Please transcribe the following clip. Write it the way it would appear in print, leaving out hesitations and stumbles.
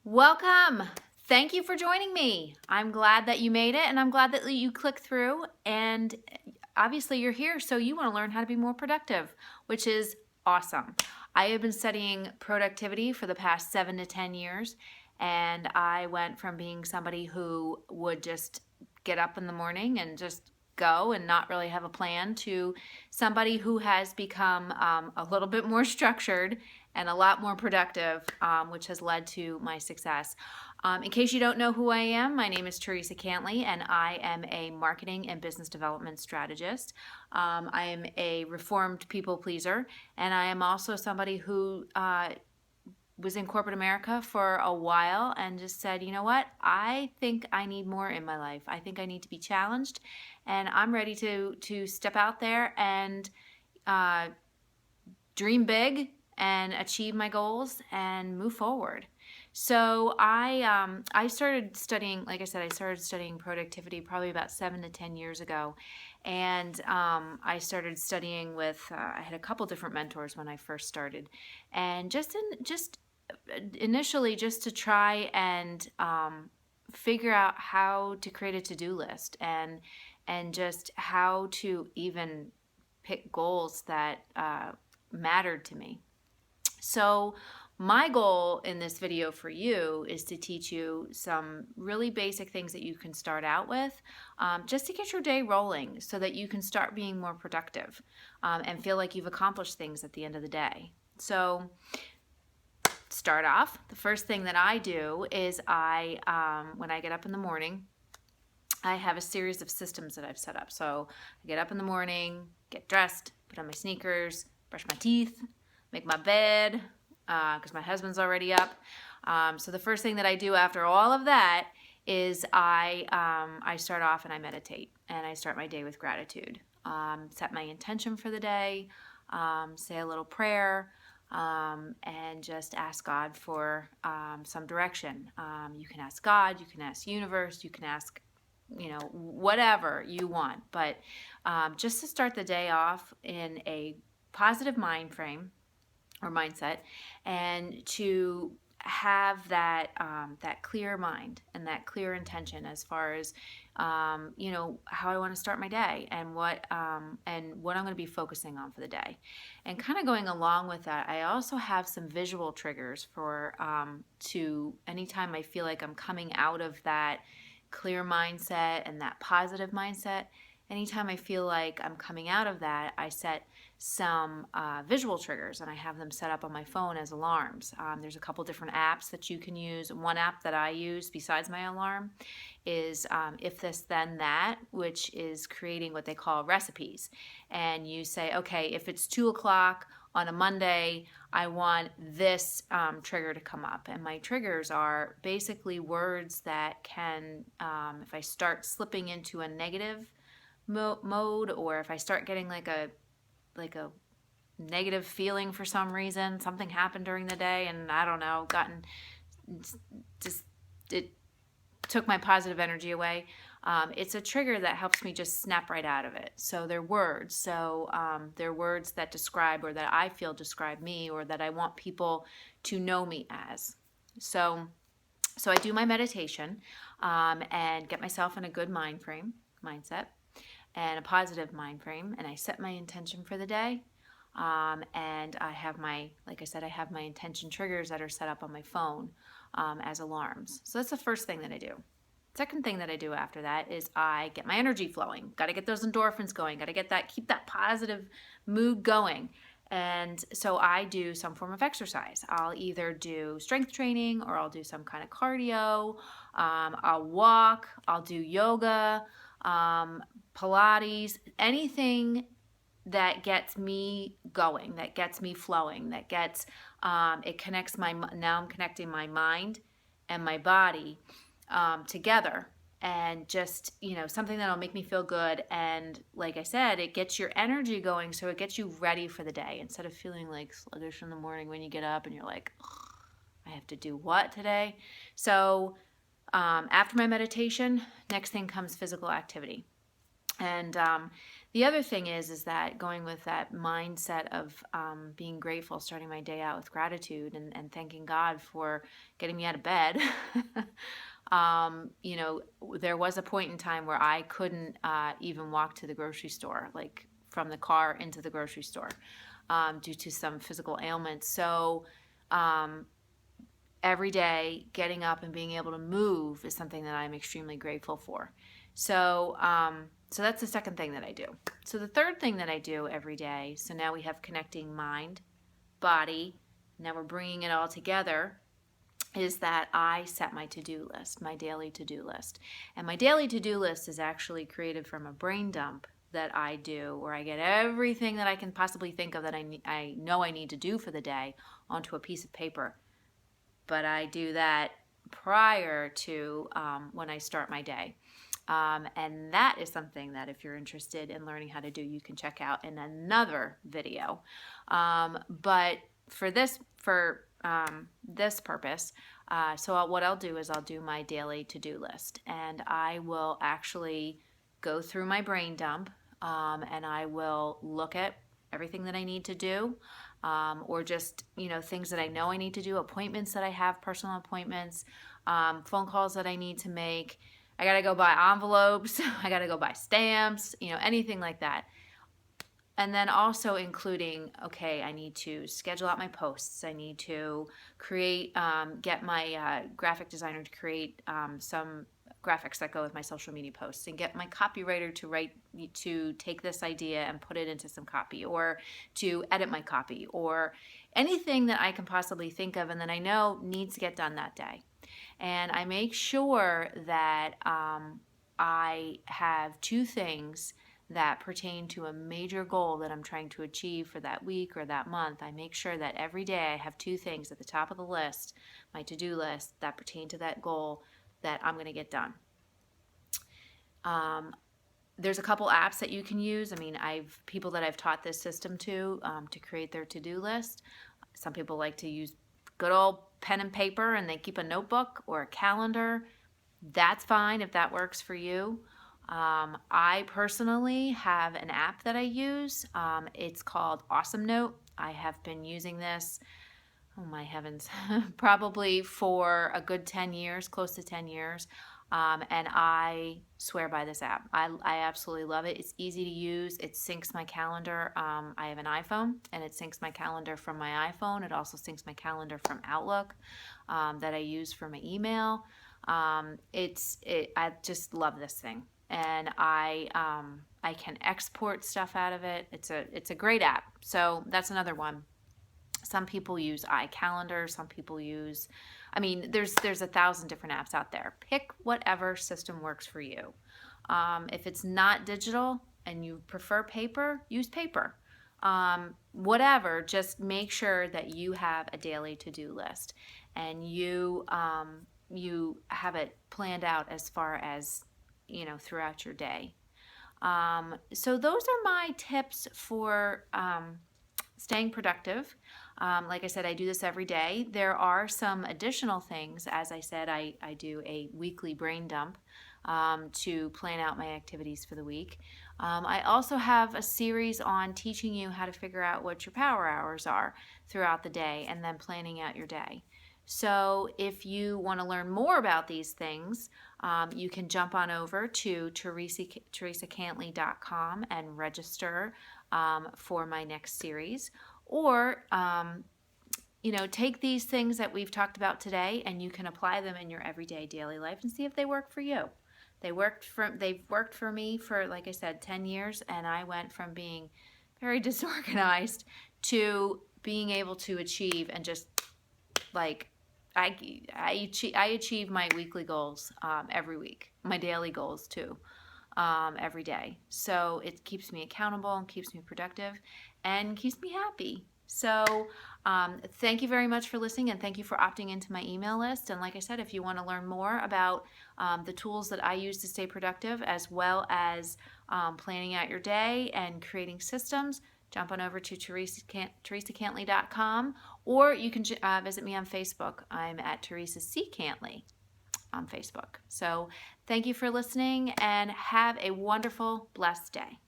Welcome. Thank you for joining me. I'm glad that you made it and I'm glad that you clicked through, and obviously you're here so you want to learn how to be more productive, which is awesome. I have been studying productivity for the past 7 to 10 years, and I went from being somebody who would just get up in the morning and just go and not really have a plan to somebody who has become a little bit more structured and a lot more productive, which has led to my success. In case you don't know who I am, my name is Teresa Cantley, and I am a marketing and business development strategist. I am a reformed people pleaser, and I am also somebody who was in corporate America for a while and just said, you know what, I think I need more in my life. I think I need to be challenged, and I'm ready to step out there and dream big and achieve my goals and move forward. So I started studying, like I said, I started studying productivity probably about 7 to 10 years ago, and I started studying with I had a couple different mentors when I first started, and just initially just to try and figure out how to create a to-do list and just how to even pick goals that mattered to me. So my goal in this video for you is to teach you some really basic things that you can start out with, just to get your day rolling so that you can start being more productive and feel like you've accomplished things at the end of the day. So start off, the first thing that I do is when I get up in the morning, I have a series of systems that I've set up. So I get up in the morning, get dressed, put on my sneakers, brush my teeth, make my bed, because my husband's already up. So the first thing that I do after all of that is I start off and I meditate, and I start my day with gratitude. Set my intention for the day, say a little prayer, and just ask God for some direction. You can ask God, you can ask the universe, you can ask whatever you want, but just to start the day off in a positive mind frame or mindset, and to have that clear mind and that clear intention as far as how I want to start my day and what I'm going to be focusing on for the day. And kind of going along with that, I also have some visual triggers for to anytime I feel like I'm coming out of that clear mindset and that positive mindset. Anytime I feel like I'm coming out of that, I set some visual triggers, and I have them set up on my phone as alarms. There's a couple different apps that you can use. One app that I use besides my alarm is If This Then That, which is creating what they call recipes. And you say, okay, if it's 2 o'clock on a Monday, I want this trigger to come up. And my triggers are basically words that can, if I start slipping into a negative mode, or if I start getting like a negative feeling for some reason, something happened during the day, and I don't know, it took my positive energy away. It's a trigger that helps me just snap right out of it. So they're words. So they're words that describe, or that I feel describe me, or that I want people to know me as. So I do my meditation and get myself in a good mindset, and a positive mind frame, and I set my intention for the day. And I have like I said, I have my intention triggers that are set up on my phone as alarms. So that's the first thing that I do. Second thing that I do after that is I get my energy flowing. Got to get those endorphins going. Got to keep that positive mood going. And so I do some form of exercise. I'll either do strength training, or I'll do some kind of cardio. I'll walk. I'll do yoga, Pilates, anything that gets me going, that gets me flowing, that gets it connects now I'm connecting my mind and my body together, and just something that'll make me feel good. And like I said, it gets your energy going, so it gets you ready for the day instead of feeling like sluggish in the morning when you get up and you're like, I have to do what today? So after my meditation, next thing comes physical activity. And the other thing is that going with that mindset of being grateful, starting my day out with gratitude and thanking God for getting me out of bed. You know, there was a point in time where I couldn't even walk to the grocery store, like from the car into the grocery store, due to some physical ailments. So, um, every day getting up and being able to move is something that I'm extremely grateful for. So that's the second thing that I do. So the third thing that I do every day, so now we have connecting mind, body, now we're bringing it all together, is that I set my to-do list, my daily to-do list. And my daily to-do list is actually created from a brain dump that I do, where I get everything that I can possibly think of that I know I need to do for the day onto a piece of paper. But I do that prior to when I start my day. And that is something that if you're interested in learning how to do, you can check out in another video. But for this purpose, what I'll do is I'll do my daily to-do list, and I will actually go through my brain dump, and I will look at everything that I need to do, or just things that I know I need to do, appointments that I have, personal appointments, phone calls that I need to make. I gotta go buy envelopes. I gotta go buy stamps. Anything like that. And then also including, okay, I need to schedule out my posts. I need to get my graphic designer to create some graphics that go with my social media posts, and get my copywriter to take this idea and put it into some copy, or to edit my copy, or anything that I can possibly think of and that I know needs to get done that day. And I make sure that I have two things that pertain to a major goal that I'm trying to achieve for that week or that month. I make sure that every day I have two things at the top of the list, my to-do list, that pertain to that goal that I'm going to get done. There's a couple apps that you can use. I mean, people that I've taught this system to create their to-do list. Some people like to use good old pen and paper, and they keep a notebook or a calendar. That's fine if that works for you. I personally have an app that I use. It's called Awesome Note. I have been using this, oh my heavens, probably for a good 10 years, close to 10 years. And I swear by this app. I absolutely love it. It's easy to use. It syncs my calendar. I have an iPhone, and it syncs my calendar from my iPhone. It also syncs my calendar from Outlook that I use for my email. I just love this thing, and I can export stuff out of it. It's a great app. So that's another one. Some people use iCalendar. Some people use, there's 1,000 different apps out there. Pick whatever system works for you. If it's not digital and you prefer paper, use paper. Whatever, just make sure that you have a daily to-do list, and you have it planned out as far as, throughout your day. So those are my tips for staying productive. Like I said, I do this every day. There are some additional things. As I said, I do a weekly brain dump to plan out my activities for the week. I also have a series on teaching you how to figure out what your power hours are throughout the day, and then planning out your day. So if you want to learn more about these things, you can jump on over to teresacantley.com and register for my next series. Or, take these things that we've talked about today, and you can apply them in your everyday daily life and see if they work for you. They've worked for me for, like I said, 10 years, and I went from being very disorganized to being able to achieve, and just like I achieve my weekly goals every week, my daily goals too, every day. So it keeps me accountable and keeps me productive and keeps me happy. So thank you very much for listening, and thank you for opting into my email list. And like I said, if you want to learn more about the tools that I use to stay productive, as well as planning out your day and creating systems, jump on over to teresacantley.com, or you can visit me on Facebook. I'm at Teresa C. Cantley. on Facebook. So thank you for listening and have a wonderful, blessed day.